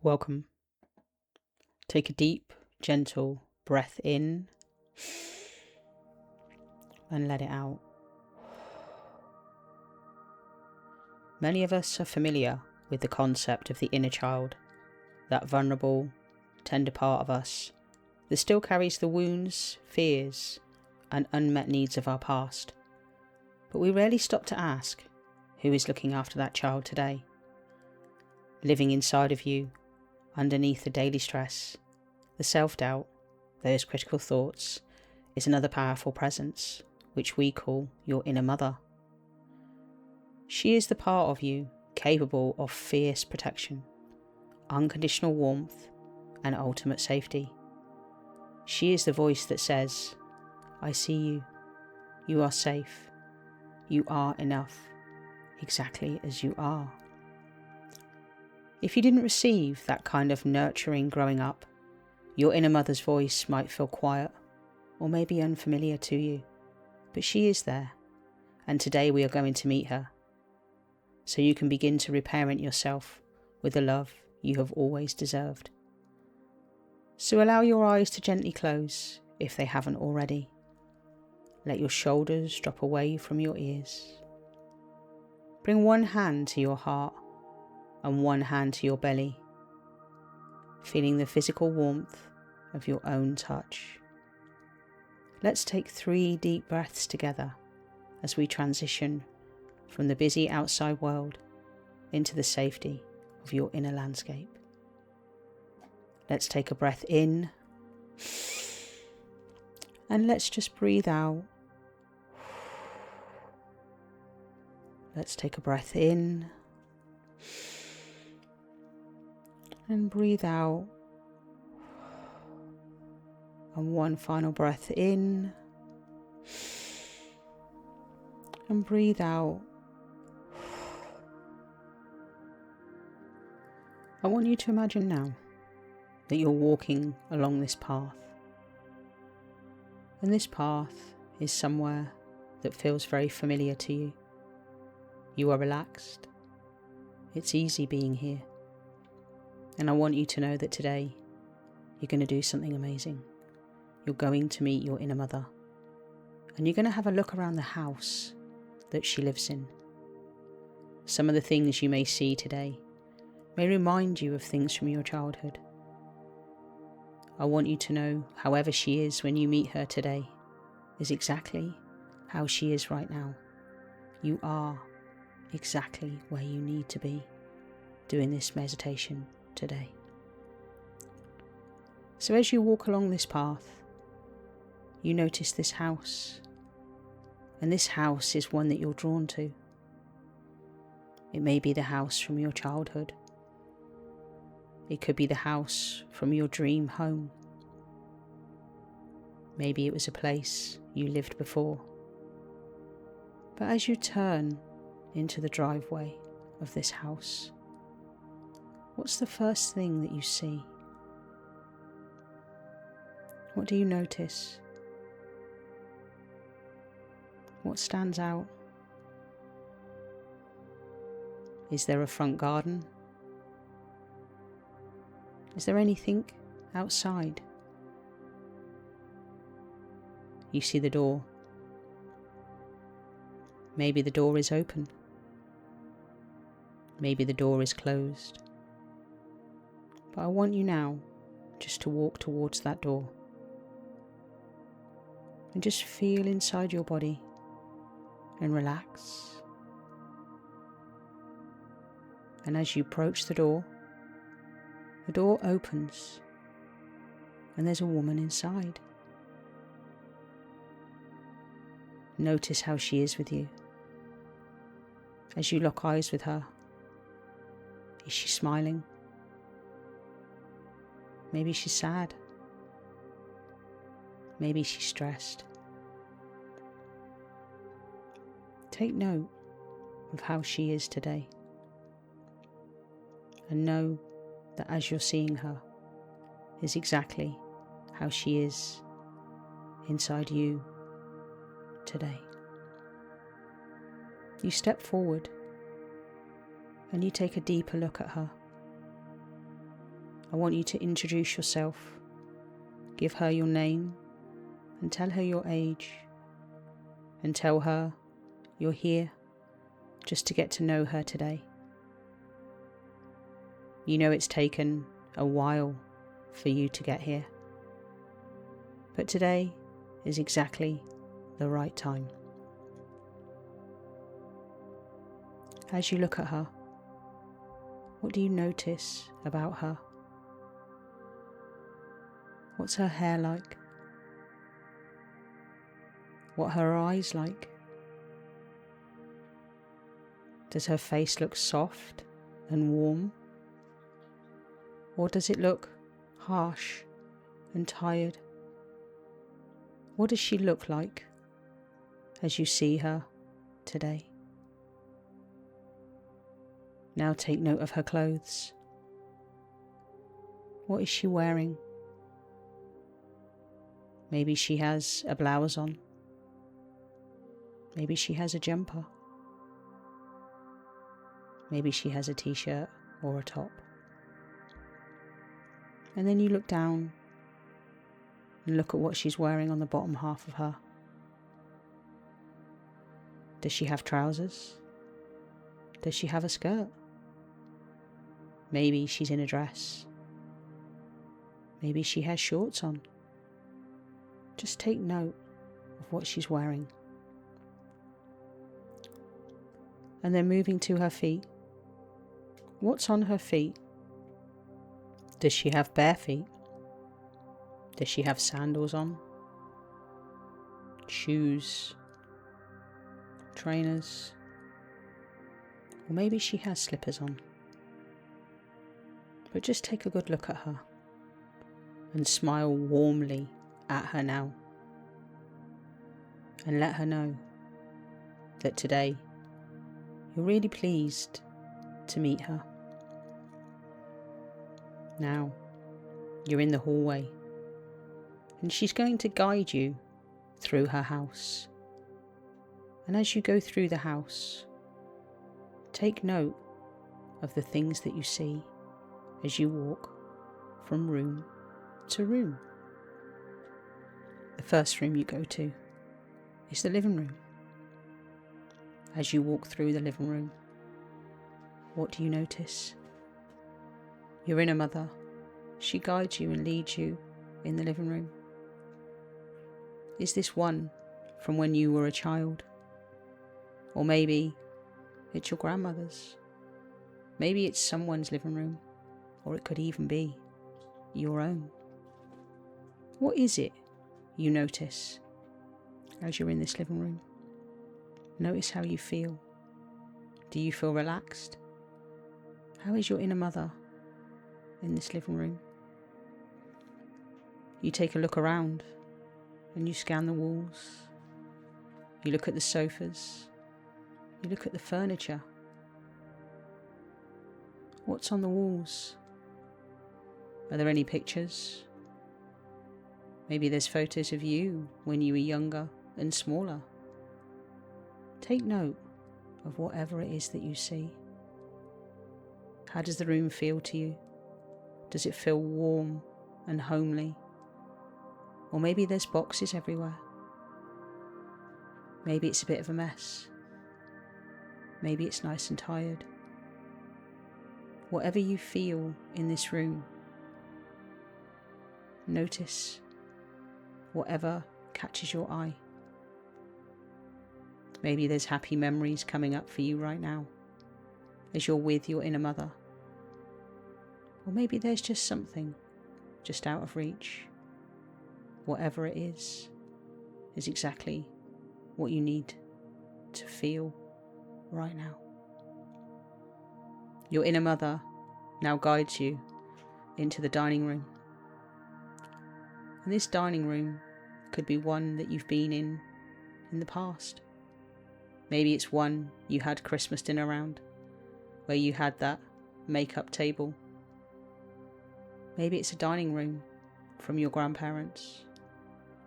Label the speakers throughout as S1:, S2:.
S1: Welcome. Take a deep, gentle breath in and let it out. Many of us are familiar with the concept of the inner child, that vulnerable, tender part of us that still carries the wounds, fears, and unmet needs of our past. But we rarely stop to ask, who is looking after that child today? Living inside of you, underneath the daily stress, the self-doubt, those critical thoughts, is another powerful presence, which we call your inner mother. She is the part of you capable of fierce protection, unconditional warmth, and ultimate safety. She is the voice that says, I see you, you are safe, you are enough, exactly as you are. If you didn't receive that kind of nurturing growing up, your inner mother's voice might feel quiet or maybe unfamiliar to you, but she is there, and today we are going to meet her, so you can begin to reparent yourself with the love you have always deserved. So allow your eyes to gently close if they haven't already. Let your shoulders drop away from your ears. Bring one hand to your heart and one hand to your belly, feeling the physical warmth of your own touch. Let's take 3 deep breaths together as we transition from the busy outside world into the safety of your inner landscape. Let's take a breath in, and let's just breathe out. Let's take a breath in and breathe out. And one final breath in and breathe out. I want you to imagine now that you're walking along this path. And this path is somewhere that feels very familiar to you. You are relaxed. It's easy being here. And I want you to know that today you're going to do something amazing. You're going to meet your inner mother. And you're going to have a look around the house that she lives in. Some of the things you may see today may remind you of things from your childhood. I want you to know, however she is when you meet her today, is exactly how she is right now. You are exactly where you need to be doing this meditation today. So as you walk along this path, you notice this house, and this house is one that you're drawn to. It may be the house from your childhood. It could be the house from your dream home. Maybe it was a place you lived before. But as you turn into the driveway of this house, what's the first thing that you see? What do you notice? What stands out? Is there a front garden? Is there anything outside? You see the door. Maybe the door is open. Maybe the door is closed. But I want you now just to walk towards that door and just feel inside your body and relax. And as you approach the door opens and there's a woman inside. Notice how she is with you. As you lock eyes with her, is she smiling? Maybe she's sad. Maybe she's stressed. Take note of how she is today. And know that as you're seeing her is exactly how she is inside you today. You step forward and you take a deeper look at her. I want you to introduce yourself, give her your name, and tell her your age, and tell her you're here just to get to know her today. You know it's taken a while for you to get here, but today is exactly the right time. As you look at her, what do you notice about her? What's her hair like? What are her eyes like? Does her face look soft and warm? Or does it look harsh and tired? What does she look like as you see her today? Now take note of her clothes. What is she wearing? Maybe she has a blouse on. Maybe she has a jumper. Maybe she has a t-shirt or a top. And then you look down and look at what she's wearing on the bottom half of her. Does she have trousers? Does she have a skirt? Maybe she's in a dress. Maybe she has shorts on. Just take note of what she's wearing. And then moving to her feet. What's on her feet? Does she have bare feet? Does she have sandals on? Shoes? Trainers? Or maybe she has slippers on. But just take a good look at her and smile warmly at her now. And let her know that today you're really pleased to meet her. Now, you're in the hallway, and she's going to guide you through her house. And as you go through the house, take note of the things that you see as you walk from room to room. The first room you go to is the living room. As you walk through the living room, what do you notice? Your inner mother, she guides you and leads you in the living room. Is this one from when you were a child? Or maybe it's your grandmother's. Maybe it's someone's living room, or it could even be your own. What is it you notice as you're in this living room? Notice how you feel. Do you feel relaxed? How is your inner mother in this living room? You take a look around and you scan the walls. You look at the sofas. You look at the furniture. What's on the walls? Are there any pictures? Maybe there's photos of you when you were younger and smaller. Take note of whatever it is that you see. How does the room feel to you? Does it feel warm and homely? Or maybe there's boxes everywhere. Maybe it's a bit of a mess. Maybe it's nice and tired. Whatever you feel in this room, notice whatever catches your eye. Maybe there's happy memories coming up for you right now as you're with your inner mother. Or maybe there's just something just out of reach. Whatever it is exactly what you need to feel right now. Your inner mother now guides you into the dining room. And this dining room could be one that you've been in the past. Maybe it's one you had Christmas dinner around, where you had that make-up table. Maybe it's a dining room from your grandparents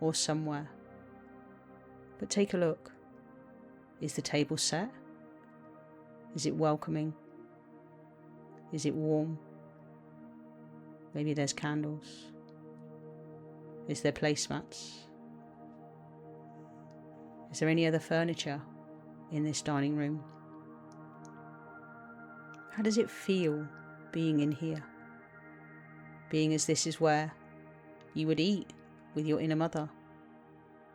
S1: or somewhere. But take a look. Is the table set? Is it welcoming? Is it warm? Maybe there's candles. Is there placemats? Is there any other furniture in this dining room? How does it feel being in here? Being as this is where you would eat with your inner mother,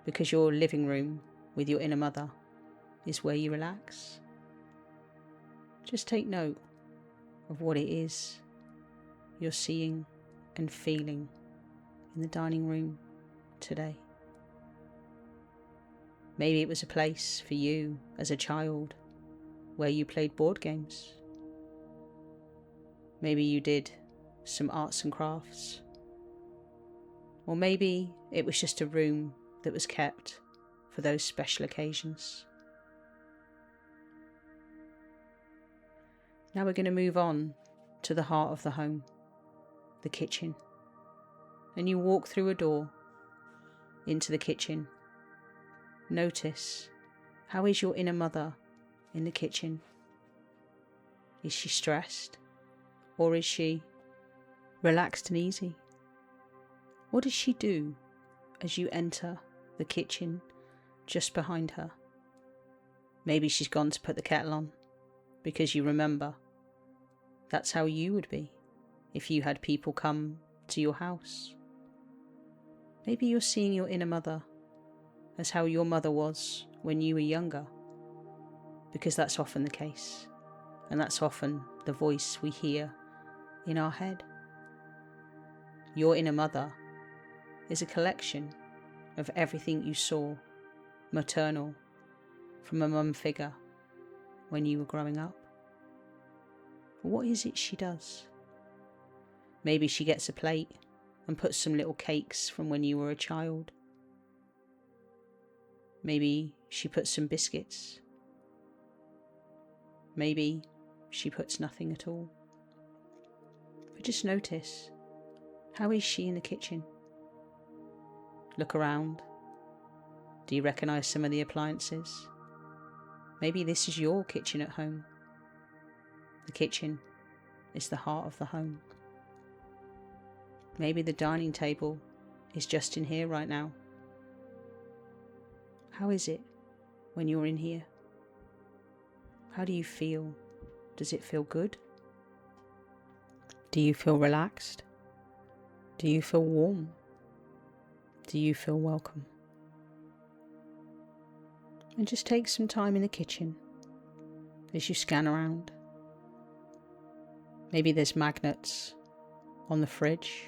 S1: because your living room with your inner mother is where you relax. Just take note of what it is you're seeing and feeling in the dining room today. Maybe it was a place for you as a child where you played board games. Maybe you did some arts and crafts. Or maybe it was just a room that was kept for those special occasions. Now we're going to move on to the heart of the home, the kitchen. And you walk through a door into the kitchen. Notice, how is your inner mother in the kitchen? Is she stressed? Or is she relaxed and easy? What does she do as you enter the kitchen just behind her? Maybe she's gone to put the kettle on, because you remember that's how you would be if you had people come to your house. Maybe you're seeing your inner mother as how your mother was when you were younger, because that's often the case, and that's often the voice we hear in our head. Your inner mother is a collection of everything you saw maternal from a mum figure when you were growing up. What is it she does? Maybe she gets a plate and puts some little cakes from when you were a child. Maybe she puts some biscuits. Maybe she puts nothing at all. But just notice, how is she in the kitchen? Look around. Do you recognise some of the appliances? Maybe this is your kitchen at home. The kitchen is the heart of the home. Maybe the dining table is just in here right now. How is it when you're in here? How do you feel? Does it feel good? Do you feel relaxed? Do you feel warm? Do you feel welcome? And just take some time in the kitchen as you scan around. Maybe there's magnets on the fridge.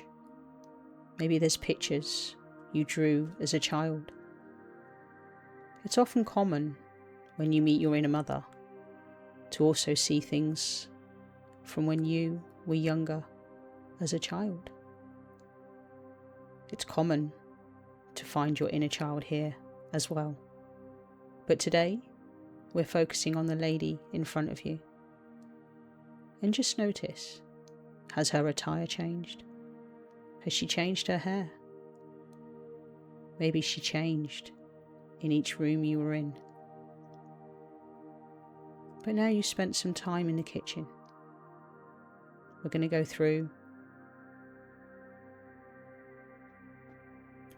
S1: Maybe there's pictures you drew as a child. It's often common when you meet your inner mother to also see things from when you were younger as a child. It's common to find your inner child here as well. But today, we're focusing on the lady in front of you. And just notice, has her attire changed? Has she changed her hair? Maybe she changed in each room you were in. But now you've spent some time in the kitchen. We're going to go through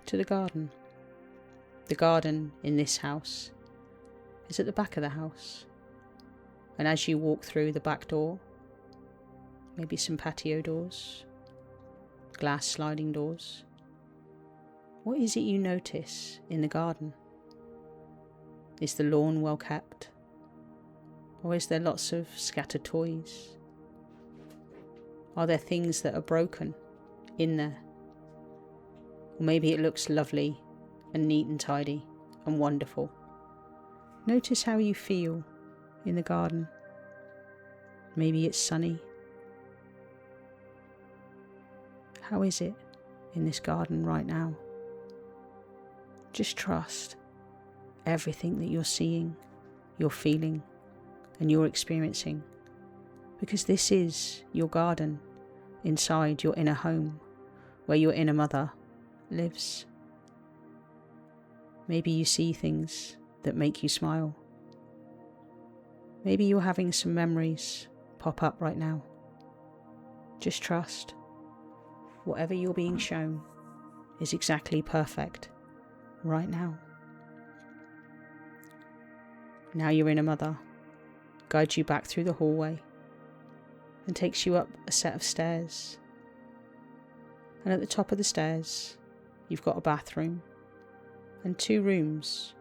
S1: to the garden. The garden in this house is at the back of the house. And as you walk through the back door, maybe some patio doors, glass sliding doors, what is it you notice in the garden? Is the lawn well kept? Or is there lots of scattered toys? Are there things that are broken in there? Or maybe it looks lovely and neat and tidy and wonderful. Notice how you feel in the garden. Maybe it's sunny. How is it in this garden right now? Just trust everything that you're seeing, you're feeling, and you're experiencing, because this is your garden inside your inner home where your inner mother lives. Maybe you see things that make you smile. Maybe you're having some memories pop up right now. Just trust. whatever you're being shown is exactly perfect right now. Now your inner mother guides you back through the hallway and takes you up a set of stairs. And at the top of the stairs, you've got a bathroom and 2 rooms.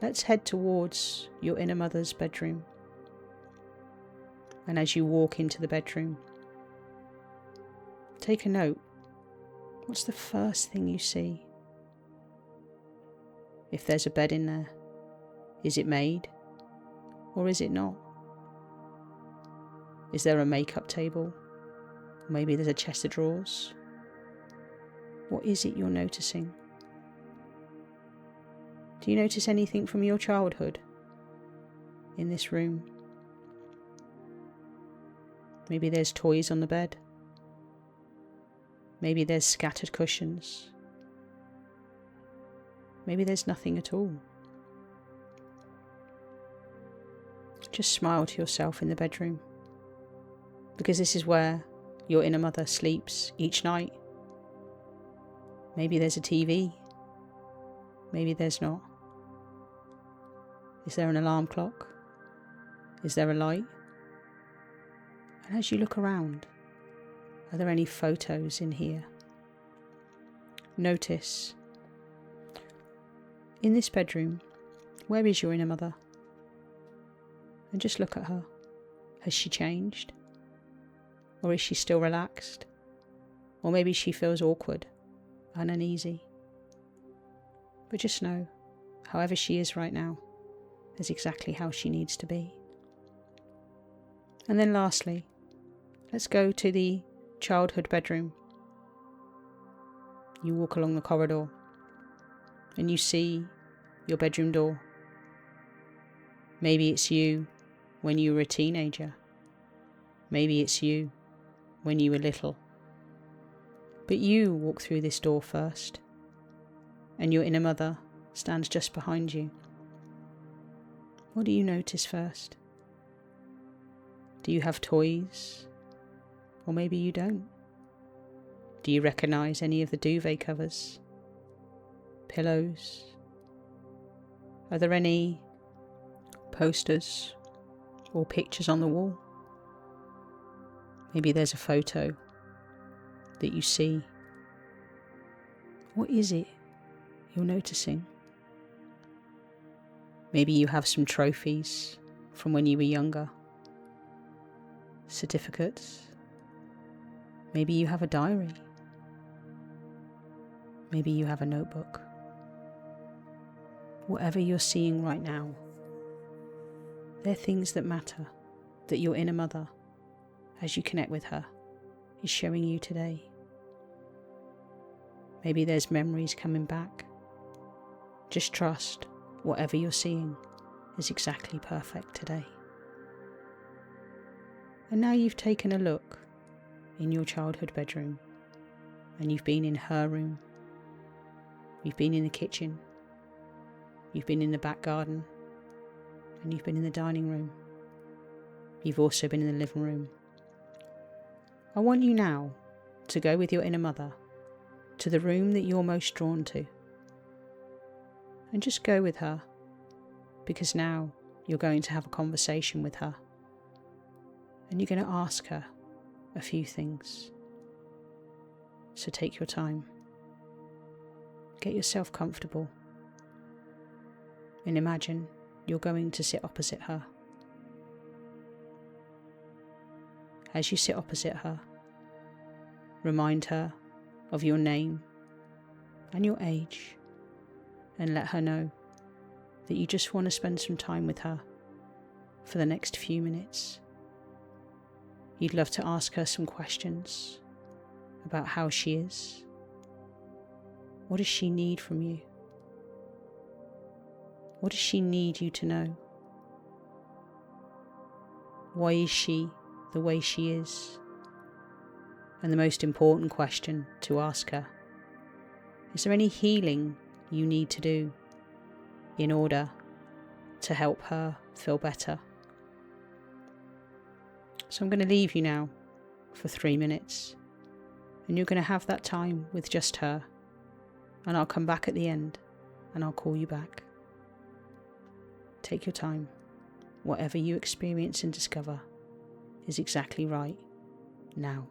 S1: Let's head towards your inner mother's bedroom. And as you walk into the bedroom, take a note. What's the first thing you see? If there's a bed in there, is it made or is it not? Is there a makeup table? Maybe there's a chest of drawers. What is it you're noticing? Do you notice anything from your childhood in this room? Maybe there's toys on the bed. Maybe there's scattered cushions. Maybe there's nothing at all. Just smile to yourself in the bedroom, because this is where your inner mother sleeps each night. Maybe there's a TV. Maybe there's not. Is there an alarm clock? Is there a light? And as you look around, are there any photos in here? Notice, in this bedroom, where is your inner mother? And just look at her. Has she changed? Or is she still relaxed? Or maybe she feels awkward and uneasy. But just know, however she is right now, is exactly how she needs to be. And then lastly, let's go to the childhood bedroom. You walk along the corridor and you see your bedroom door. Maybe it's you when you were a teenager. Maybe it's you when you were little. But you walk through this door first, and your inner mother stands just behind you. What do you notice first? Do you have toys? Or maybe you don't. Do you recognise any of the duvet covers? Pillows? Are there any posters or pictures on the wall? Maybe there's a photo that you see. What is it you're noticing? Maybe you have some trophies from when you were younger. Certificates. Maybe you have a diary. Maybe you have a notebook. Whatever you're seeing right now, they're things that matter, that your inner mother, as you connect with her, is showing you today. Maybe there's memories coming back. Just trust whatever you're seeing is exactly perfect today. And now you've taken a look in your childhood bedroom, and you've been in her room. You've been in the kitchen. You've been in the back garden. And you've been in the dining room. You've also been in the living room. I want you now to go with your inner mother to the room that you're most drawn to. And just go with her, because now you're going to have a conversation with her. And you're going to ask her a few things. So take your time. Get yourself comfortable. And imagine you're going to sit opposite her. As you sit opposite her, remind her of your name and your age, and let her know that you just want to spend some time with her for the next few minutes. You'd love to ask her some questions about how she is. What does she need from you? What does she need you to know? Why is she the way she is? And the most important question to ask her, is there any healing you need to do in order to help her feel better? So I'm going to leave you now for 3 minutes. And you're going to have that time with just her. And I'll come back at the end and I'll call you back. Take your time. Whatever you experience and discover is exactly right now.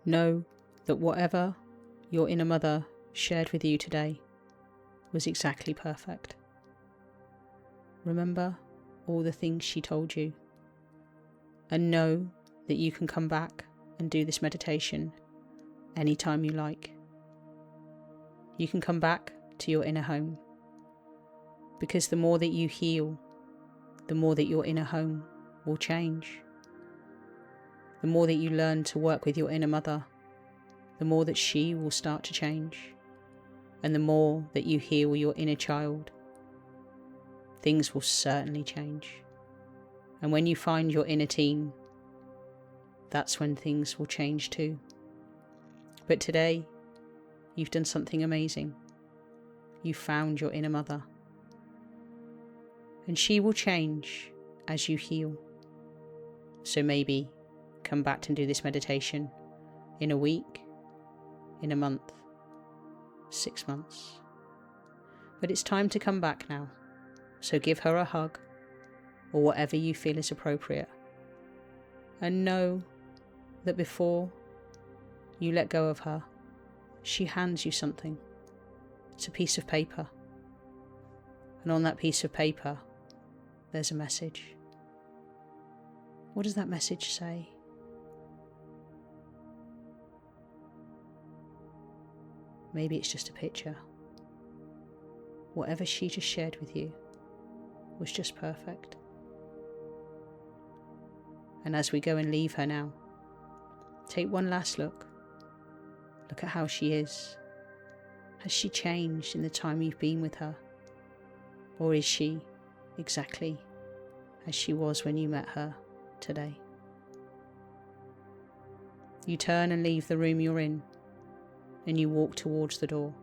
S1: Know that whatever your inner mother shared with you today was exactly perfect. Remember all the things she told you, and know that you can come back and do this meditation anytime you like. You can come back to your inner home, because the more that you heal, the more that your inner home will change. The more that you learn to work with your inner mother, the more that she will start to change. And the more that you heal your inner child, things will certainly change. And when you find your inner teen, that's when things will change too. But today, you've done something amazing. You found your inner mother. And she will change as you heal. So maybe come back and do this meditation in a week, in a month, 6 months. But it's time to come back now. So give her a hug, or whatever you feel is appropriate. And know that before you let go of her, she hands you something. It's a piece of paper. And on that piece of paper, there's a message. What does that message say? Maybe it's just a picture. Whatever she just shared with you was just perfect. And as we go and leave her now, take one last look. Look at how she is. Has she changed in the time you've been with her? Or is she exactly as she was when you met her today? You turn and leave the room you're in, and you walk towards the door.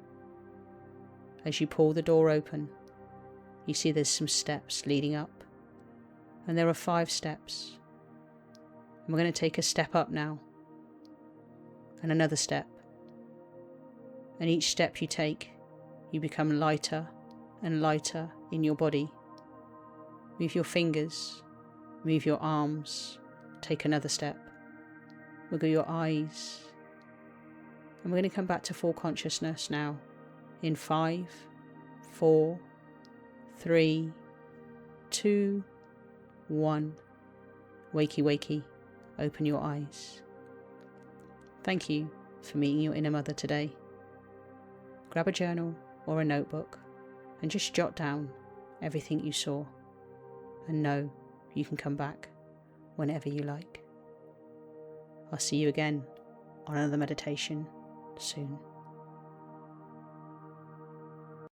S1: As you pull the door open, you see there's some steps leading up, and there are 5 steps. And we're going to take a step up now, and another step. And each step you take, you become lighter and lighter in your body. Move your fingers, move your arms, take another step. Wiggle your eyes. And we're going to come back to full consciousness now in 5, 4, 3, 2, 1. Wakey, wakey, open your eyes. Thank you for meeting your inner mother today. Grab a journal or a notebook and just jot down everything you saw, and know you can come back whenever you like. I'll see you again on another meditation soon.